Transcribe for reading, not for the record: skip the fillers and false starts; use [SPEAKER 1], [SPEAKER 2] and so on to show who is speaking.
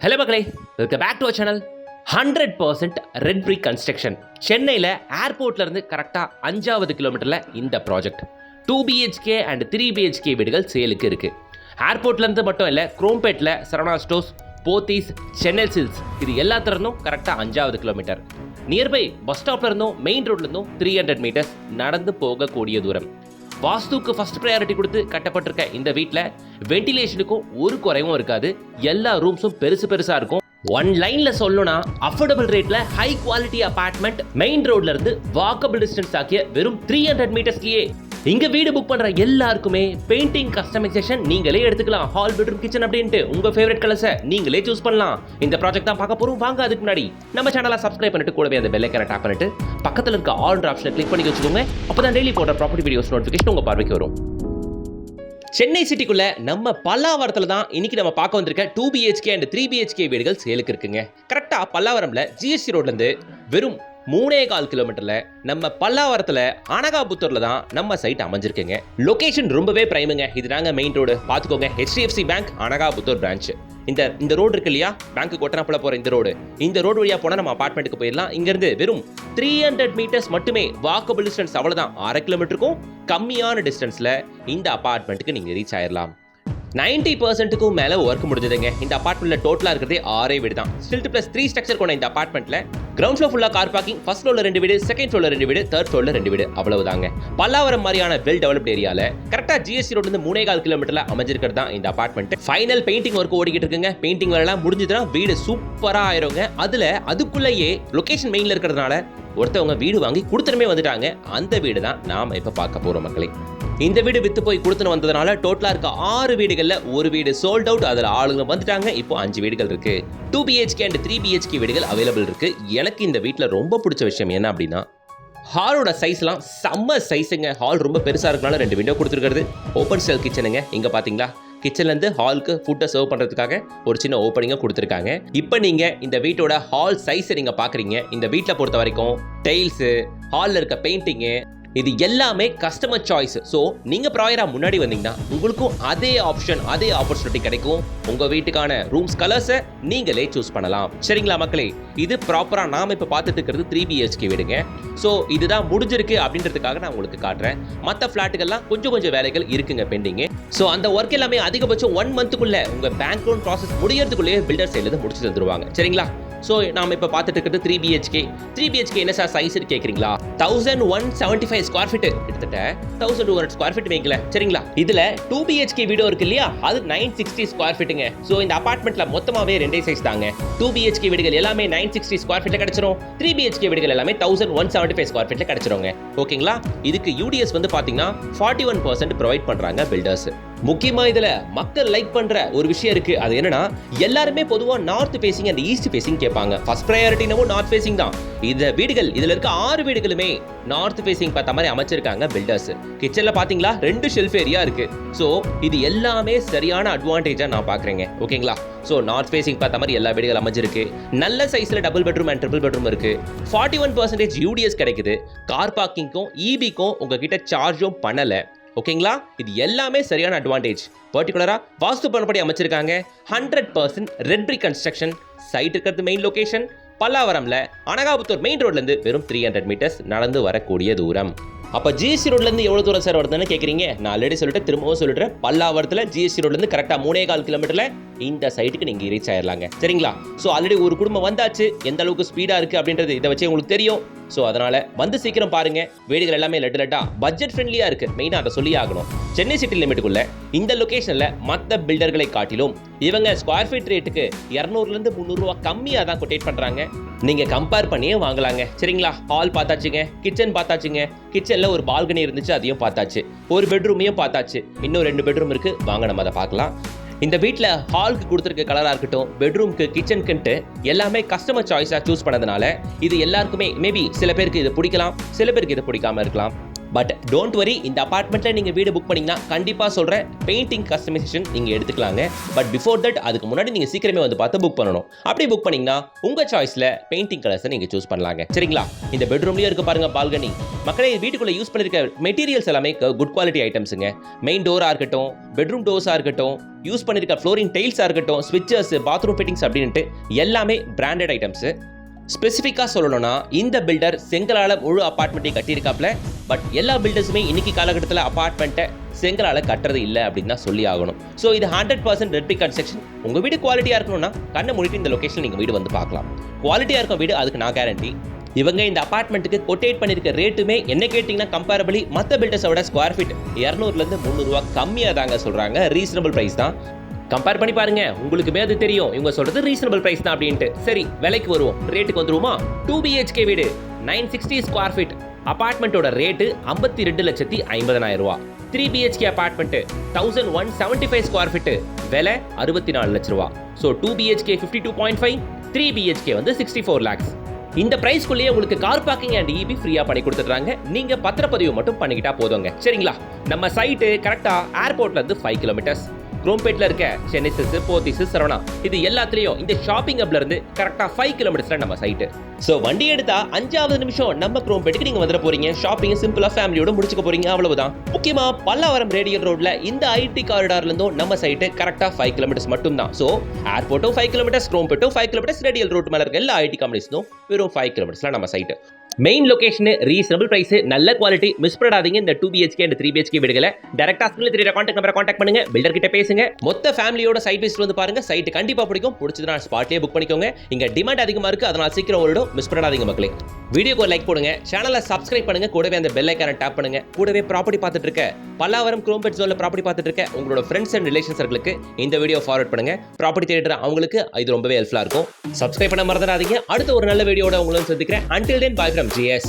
[SPEAKER 1] Hello மக்களே, welcome back to our channel. 100% red brick construction. சென்னையில் ஏர்போர்ட்லேருந்து கரெக்டாக 5வது கிலோமீட்டரில் இந்த ப்ராஜெக்ட் 2 BHK அண்ட் 3 BHK வீடுகள் சேலுக்கு இருக்குது. ஏர்போர்ட்லேருந்து மட்டும் இல்லை, குரோம்பேட்டில் சரவணா ஸ்டோர்ஸ், போத்தீஸ், சென்னை சில்ஸ் இது எல்லாத்துலேருந்தும் கரெக்டாக 5வது கிலோமீட்டர். நியர்பை பஸ் ஸ்டாப்லேருந்தும் மெயின் ரோட்லேருந்தும் 300 மீட்டர்ஸ் நடந்து போகக்கூடிய தூரம். வாஸ்துக்கு ஃபர்ஸ்ட் ப்ரையாரிட்டி கொடுத்து கட்டப்பட்டிருக்க இந்த வீட்டில் வென்டிலேஷனுக்கும் ஒரு குறைவும் இருக்காது. எல்லா ரூம்ஸும் பெருசாக இருக்கும். ஒன் லைன்ல சொல்லணும்னா அஃபோர்டபுள் ரேட்ல ஹை குவாலிட்டி அபார்ட்மெண்ட் மெயின் ரோட்ல இருந்து வாக்கபிள் டிஸ்டன்ஸ் ஆகிய வெறும் 300 மீட்டர்ஸ்லயே இங்க வீடு புக் பண்ற எல்லாருக்குமே பெயிண்டிங் கஸ்டமைசேஷன் நீங்களே எடுத்துக்கலாம். ஹால், பெட்ரூம், கிச்சன் அப்படின்ட்டு உங்க ஃபேவரட் கலர்ஸை நீங்களே சூஸ் பண்ணலாம். இந்த ப்ராஜெக்ட் தான் பார்க்க போறோம். வாங்க அதுக்கு முன்னாடி நம்ம சேனலை சப்ஸ்கிரைப் பண்ணிட்டு கூடவே அந்த பெல் ஐகானை டாப் பண்ணிட்டு பக்கத்துல இருக்க ஆல் ஆப்ஷனை கிளிக் பண்ணி வச்சுக்கோங்க. அப்பதான் டெய்லி போடுற ப்ராப்பர்ட்டி வீடியோஸ் நோட்டிஃபிகேஷன் உங்க பார்வைக்கு வரும். சென்னை சிட்டிக்குள்ள நம்ம பல்லாவரத்தில் தான் இன்னைக்கு நம்ம பார்க்க வந்திருக்க 2 BHK அண்ட் 3 BHK வீடுகள் சேலுக்கு இருக்குங்க. கரெக்டா பல்லாவரம்ல GST ரோட்ல இருந்து வெறும் 3.25 கிலோமீட்டர்ல நம்ம பல்லாவரத்துல அனகாபுத்தூர்ல தான் நம்ம சைட் அமைஞ்சிருக்குங்க. லொகேஷன் ரொம்பவே பிரைமுங்க. இதுதாங்க மெயின் ரோடு. பாத்துக்கோங்க, HDFC பேங்க் அனகாபுத்தூர் பிரான்ச். இந்த ரோடு இருக்கு இல்லையா, பேங்க் கொட்டனாப்புல போற இந்த ரோடு வழியா போனா நம்ம அபார்ட்மெண்ட்டுக்கு போயிடலாம். இங்க இருந்து வெறும் 300 மீட்டர்ஸ் மட்டுமே வாக்கபிள் டிஸ்டன்ஸ். அவ்வளவுதான், 1/2 கிலோமீட்டருக்கும் கம்மியான டிஸ்டன்ஸ்ல இந்த அபார்ட்மெண்ட்டுக்கு நீங்க ரீச் ஆயிடலாம். 90%க்கும் மேல ஒர்க் முடிஞ்சதுங்க. இந்த அபார்ட்மெண்ட்ல டோட்டலா இருக்கிறதே 6 வீடு தான். ஸ்டில்ட் பிளஸ் 3 ஸ்ட்ரக்சர் கொண்ட இந்த அபார்ட்மெண்ட்ல கிரவுண்ட் ஃப்ளோர் ஃபுல்லா கார் பார்க்கிங், ஃபர்ஸ்ட் ஃப்ளோர்ல 2 வீடு, செகண்ட் ஃப்ளோர்ல 2 வீடு, தேர்ட் ஃப்ளோர்ல 2 வீடு, அவ்வளவுதாங்க. பல்லாவரம் மாதிரியான வெல் டெவலப்ட் ஏரியால கரெக்டா GST ரோட்ல இருந்து 3.25 கிலோமீட்டர்ல அமைஞ்சிருக்கிறது தான் இந்த அபார்ட்மெண்ட். ஃபைனல் பெயிண்டிங் ஒர்க் ஓடிக்கிட்டு இருக்குங்க. பெயிண்டிங் வேலை எல்லாம் முடிஞ்சதுன்னா வீடு சூப்பரா ஆயிருங்க. அதுக்குள்ளேயே லொகேஷன் மெயின்ல இருக்கிறதுனால ஒருத்தவங்க வீடு வாங்கி கொடுத்துருமே வந்துட்டாங்க. அந்த வீடு தான் நாம இப்ப பார்க்க போறோம் மக்களே. இந்த வீடு வித்து போய் கொடுத்துன்னு வந்ததுனால டோட்டலா இருக்க 6 வீடுகள்ல ஒரு வீடு சோல்ட் அவுட். அதுல ஆளுங்க வந்துட்டாங்க. இப்போ 5 வீடுகள் இருக்கு. 2 BHK அண்ட் 3 BHK வீடுகள் அவைலபிள் இருக்கு. எனக்கு இந்த வீட்டுல ரொம்ப பிடிச்ச விஷயம் என்ன அப்படின்னா, ஹாலோட சைஸ்லாம் செம்ம சைஸுங்க. ஹால் ரொம்ப பெருசா இருக்கனால 2 விண்டோ கொடுத்துருக்கிறது. ஓப்பன் ஸ்டைல் கிச்சனுங்க. இங்க பாத்தீங்களா, கிச்சன்ல இருந்து ஹாலுக்கு ஃபுட்டை சர்வ் பண்றதுக்காக ஒரு சின்ன ஓப்பனிங்க கொடுத்துருக்காங்க. இப்போ நீங்க இந்த வீட்டோட ஹால் சைஸை நீங்க பாக்குறீங்க. இந்த வீட்டை பொறுத்த வரைக்கும் டைல்ஸ், ஹால்ல இருக்க பெயிண்டிங்கு இது எல்லாமே கஸ்டமர் சாய்ஸ். ஸோ நீங்க ப்ராயரா முன்னாடி வந்தீங்கன்னா உங்களுக்கும் அதே ஆப்ஷன், அதே ஆப்பர்ச்சுனிட்டி கிடைக்கும். உங்க வீட்டுக்கான ரூம்ஸ் கலர்ஸை நீங்களே சூஸ் பண்ணலாம். சரிங்களா மக்களே, இது ப்ராப்பரா நாம இப்ப பார்த்துட்டு இருக்கிறது 3 BHK வீடுங்க. ஸோ இதுதான் முடிஞ்சிருக்கு அப்படின்றதுக்காக நான் உங்களுக்கு காட்டுறேன். மற்ற ஃபிளாட்டுகள்லாம் கொஞ்சம் வேலைகள் இருக்குங்க பெண்டிங். ஸோ அந்த ஒர்க் எல்லாமே அதிகபட்சம் 1 மந்த்துக்குள்ள உங்க பேங்க் லோன் ப்ராசஸ் முடியறதுக்குள்ளேயே பில்டர் சைட்ல முடிச்சு தந்துருவாங்க. சரிங்களா? ஸோ நாம இப்போ பார்த்துட்டு இருக்கிறது 3 BHK என்ன சார் சைஸ் கேட்குறீங்களா? 1175 ஸ்கொயர் ஃபீட், கிட்டத்தட்ட 1200 ஸ்கொயர் ஃபீட் வைக்கல. சரிங்களா? இதுல 2 BHK வீடியோ இருக்கு இல்லையா, அது 960 ஸ்கொயர் ஃபீட்டுங்க. ஸோ இந்த அபார்ட்மெண்ட்ல மொத்தமாவே 2 சைஸ் தாங்க. 2 BHK வீடுகள் எல்லாமே 960 ஸ்கொயர் ஃபீட்ல கிடைச்சிரும். 3 BHK வீடுகள் எல்லாமே 1175 ஸ்கொயர் ஃபீட்ல கிடைச்சிருங்க. ஓகேங்களா? இதுக்கு UDS வந்து பாத்தீங்கன்னா 41% ப்ரொவைட் பண்றாங்க பில்டர்ஸ். முக்கியமா இதுல மக்கள் லைக் பண்ற ஒரு விஷயம் இருக்கு. அது என்னன்னா, எல்லாருமே பொதுவா north facing and east facing கேட்பாங்க. ஃபர்ஸ்ட் ப்ரையாரிட்டினவும் நார்த் ஃபேசிங் தான். இதுல இருக்க 6 வீடுகளுமே நார்த் ஃபேசிங் பார்த்த மாதிரி அமைச்சிருக்காங்க பில்டர்ஸ். கிச்சன்ல பாத்தீங்களா 2 ஷெல்ஃப் ஏரியா இருக்கு. சோ இது எல்லாமே சரியான அட்வான்டேஜா நான் பாக்குறேங்க. ஓகேங்களா? சோ நார்த் ஃபேசிங் பார்த்த மாதிரி எல்லா வீடுகள் அமைஞ்சிருக்கு. நல்ல சைஸ்ல double bedroom and triple bedroom இருக்கு. 41% UDS கிடைக்குது. கார் பார்க்கிங்க்கும் EBக்கும் உங்ககிட்ட சார்ஜும் பண்ணல. ஓகேங்களா? இது எல்லாமே சரியான அட்வான்டேஜ். பர்டிகுலரா வாஸ்து பண்ணபடி அமைச்சிருக்காங்க. 100% ரெட் பிரிக் கன்ஸ்ட்ரக்ஷன். சைட் இருக்கிறது மெயின் லொகேஷன் பல்லாவரம்ல அனகாபுத்தூர் மெயின் ரோட்ல இருந்து வெறும் 300 மீட்டர்ஸ் நடந்து வரக்கூடிய தூரம். அப்ப GST ரோட்ல இருந்து எவ்வளவு தூரம் சார் வருதுன்னு கேக்குறீங்க? நான் ஆல்ரெடி சொல்லிட்டு திரும்பவும் சொல்லிடுறேன். பல்லாவரத்துல GST ரோட்ல இருந்து கரெக்டா 3.25 கிலோமீட்டர்ல இந்த சைட்டுக்கு நீங்க ரீச் ஆயிடலாங்க. சரிங்களா? சோ ஆல்ரெடி ஒரு குடும்பம் வந்தாச்சு. எந்த அளவுக்கு ஸ்பீடா இருக்கு அப்படின்றது இதை வச்சு உங்களுக்கு தெரியும். ஸோ அதனால வந்து சீக்கிரம் பாருங்க. வீடுகள் எல்லாமே லட்டா பட்ஜெட் ஃப்ரெண்ட்லியா இருக்கு. மெயினா அதை சொல்லி ஆகணும். சென்னை சிட்டி லிமிட்டுக்குள்ள இந்த லொகேஷன்ல மற்ற பில்டர்களை காட்டிலும் இவங்க ஸ்கொயர் ஃபீட் ரேட்டுக்கு 200 இருந்து 300 ரூபா கம்மியா தான் கொட்டேட் பண்றாங்க. நீங்க கம்பேர் பண்ணியே வாங்கலாங்க. சரிங்களா? ஹால் பார்த்தாச்சுங்க, கிச்சன் பார்த்தாச்சுங்க. கிச்சன்ல ஒரு பால்கனி இருந்துச்சு, அதையும் பார்த்தாச்சு. ஒரு பெட்ரூமையும் பார்த்தாச்சு. இன்னும் 2 பெட்ரூம் இருக்கு. வாங்க நம்ம அதை பார்க்கலாம். இந்த வீட்டில் ஹாலுக்கு கொடுத்துருக்க கலராக இருக்கட்டும், பெட்ரூம்க்கு, கிச்சனுக்குன்ட்டு எல்லாமே கஸ்டமர் சாய்ஸாக சூஸ் பண்ணதுனால இது எல்லாருக்குமே மேபி சில பேருக்கு இது பிடிக்கலாம், சில பேருக்கு இது பிடிக்காம இருக்கலாம். பட் டோன்ட் வரி, இந்த அபார்ட்மெண்ட்டில் நீங்கள் வீடு புக் பண்ணிங்கன்னா கண்டிப்பாக சொல்கிறேன் பெயிண்டிங் கஸ்டமைசேஷன் நீங்கள் எடுத்துக்கலாங்க. பட் பிஃபோர் தட் அதுக்கு முன்னாடி நீங்கள் சீக்கிரமே வந்து பார்த்து புக் பண்ணணும். அப்படி புக் பண்ணிங்கன்னா உங்கள் சாய்ஸில் பெயிண்டிங் கலர்ஸை நீங்கள் சூஸ் பண்ணலாங்க. சரிங்களா? இந்த பெட்ரூம்லேயும் இருக்க பாருங்கள் பால்கனி. மக்களே, வீட்டுக்குள்ளே யூஸ் பண்ணியிருக்க மெட்டீரியல்ஸ் எல்லாமே குட் குவாலிட்டி ஐட்டம்ஸுங்க. மெயின் டோராக இருக்கட்டும், பெட்ரூம் டோர்ஸாக இருக்கட்டும், யூஸ் பண்ணியிருக்க ஃப்ளோரிங் டைல்ஸாக இருக்கட்டும், ஸ்விட்சஸ், பாத்ரூம் ஃபிட்டிங்ஸ் அப்படின்ட்டு எல்லாமே பிராண்டட் ஐட்டம்ஸு. ஸ்பெசிஃபிக்காக சொல்லணும்னா இந்த பில்டர் செங்கலால் முழு அப்பார்ட்மெண்ட்டை கட்டியிருக்காப்ல. பட் எல்லா பில்டர்ஸுமே இன்னைக்கு காலகட்டத்தில் அப்பார்ட்மெண்ட்டை செங்கலால் கட்டுறது இல்லை அப்படின்னு தான் சொல்லி ஆகணும். ஸோ இது 100% ரெட் பிரிக் கன்ஸ்ட்ரக்ஷன். உங்கள் வீடு குவாலிட்டியாக இருக்கணும்னா கண்ணை மூடிட்டு இந்த லொகேஷன் நீங்கள் வீடு வந்து பார்க்கலாம். குவாலிட்டியாக இருக்கும் வீடு, அதுக்கு நான் கேரண்டி. இவங்க இந்த அப்பார்ட்மெண்ட்டுக்கு கொட்டேட் பண்ணியிருக்க ரேட்டுமே என்ன கேட்டிங்கன்னா கம்பேரபிளி மற்ற பில்டர்ஸோட ஸ்கொயர் ஃபீட் 200லேருந்து 300 ரூபா கம்மியாக தாங்க சொல்கிறாங்க. ரீசனபிள் ப்ரைஸ் தான். கம்பேர் பண்ணி பாருங்க, உங்களுக்குமே அது தெரியும் இவங்க சொல்றது ரீசனபிள் பிரைஸ் தான் அப்படின்ட்டு. சரி, விலைக்கு வருவோம், ரேட்டுக்கு வந்துருமா? 2 BHK வீடு 960 ஸ்கொயர் ஃபீட் அபார்ட்மெண்ட்டோட ரேட்டு 52,50,000 ரூபா. 3 BHK அபார்ட்மெண்ட் 1175 ஸ்கொயர் ஃபீட் விலை 64 லட்ச ரூபா. ஸோ 2 BHK 52.5, 3 BHK வந்து 64 lakhs. இந்த பிரைஸ்க்குள்ளேயே உங்களுக்கு கார் பார்க்கிங் அண்ட் EB ஃப்ரீயா பண்ணி கொடுத்துட்றாங்க. நீங்க பத்திரப்பதிவு மட்டும் பண்ணிக்கிட்டா போதுங்க. சரிங்களா? நம்ம சைட்டு கரெக்டா ஏர்போர்ட்ல இருந்து 5 கிலோமீட்டர்ஸ். குரோம்பேட்ல இருக்க சென்னை சிஸ், போத்தீஸ், சரவணா இது எல்லாத்துலயும் இந்த ஷாப்பிங் ஹப்ல இருந்து கரெக்டா 5 கிலோமீட்டர்ஸ்ல நம்ம சைட்டு. ஸோ வண்டி எடுத்தா 5வது நிமிஷம் நம்ம குரோம்பேட்டுக்கு நீங்க வந்துட போறீங்க. ஷாப்பிங் சிம்பிளா ஃபேமிலியோட முடிச்சுக்க போறீங்க, அவ்வளவுதான். முக்கியமா பல்லாவரம் ரேடியல் ரோட்ல இந்த ஐடி காரிடார்ல இருந்தும் நம்ம சைட்டு கரெக்டா 5 கிலோமீட்டர்ஸ் மட்டும் தான். ஸோ ஏர்போர்ட்டும் 5 கிலோமீட்டர்ஸ், குரோம்பேட்டும் 5 கிலோமீட்டர்ஸ், ரேடியல் ரோட் மேல இருக்க எல்லா ஐடி கம்பெனிஸும் வெறும் 5 கிலோமீட்டர்ஸ்ல நம்ம site. Main location, reasonable price, நல்ல குவாலிட்டி. மிஸ் பண்ணாதீங்க இந்த 2 BHK and 3 BHK வீடுகளை. டைரக்டா ஸ்கிரீன்ல தெரியற கான்டாக்ட் நம்பரை கான்டாக்ட் பண்ணுங்க. பில்டர் கிட்ட பேசுங்க. மொத்த ஃபேமிலியோட சைட் விசிட் வந்து பாருங்க. சைட் கண்டிப்பா பிடிக்கும். பிடிச்சதுனா ஸ்பாட்லயே புக் பண்ணிக்கோங்க. இங்க டிமாண்ட் அதிகமா இருக்கு, அதனால சீக்கிரம் ஓடிடும். மிஸ் பண்ணாதீங்க மக்களே. வீடியோக்கு ஒரு லைக் போடுங்க, சேனலை சப்ஸ்கிரைப் பண்ணுங்க, கூடவே அந்த பெல் ஐகானை டாப் பண்ணுங்க. கூடவே ப்ராப்பர்ட்டி பார்த்துட்டு இருக்க பல்லாவரம் குரோம்பேட் ஜோன்ல ப்ராப்பர்ட்டி பார்த்துட்டு இருக்க உங்களோட ஃப்ரெண்ட்ஸ் அண்ட் ரிலேஷன் சர்க்கிளுக்கு இந்த வீடியோ ஃபார்வர்ட் பண்ணுங்க. ப்ராப்பர்ட்டி தேடுற அவங்களுக்கு இது ரொம்பவே ஹெல்ப்ஃபுல்லா இருக்கும். சப்ஸ்கிரைப் பண்ண மறந்துடாதீங்க. அடுத்த ஒரு நல்ல வீடியோட உங்களை சந்திக்கிறேன். Until then, bye from GS.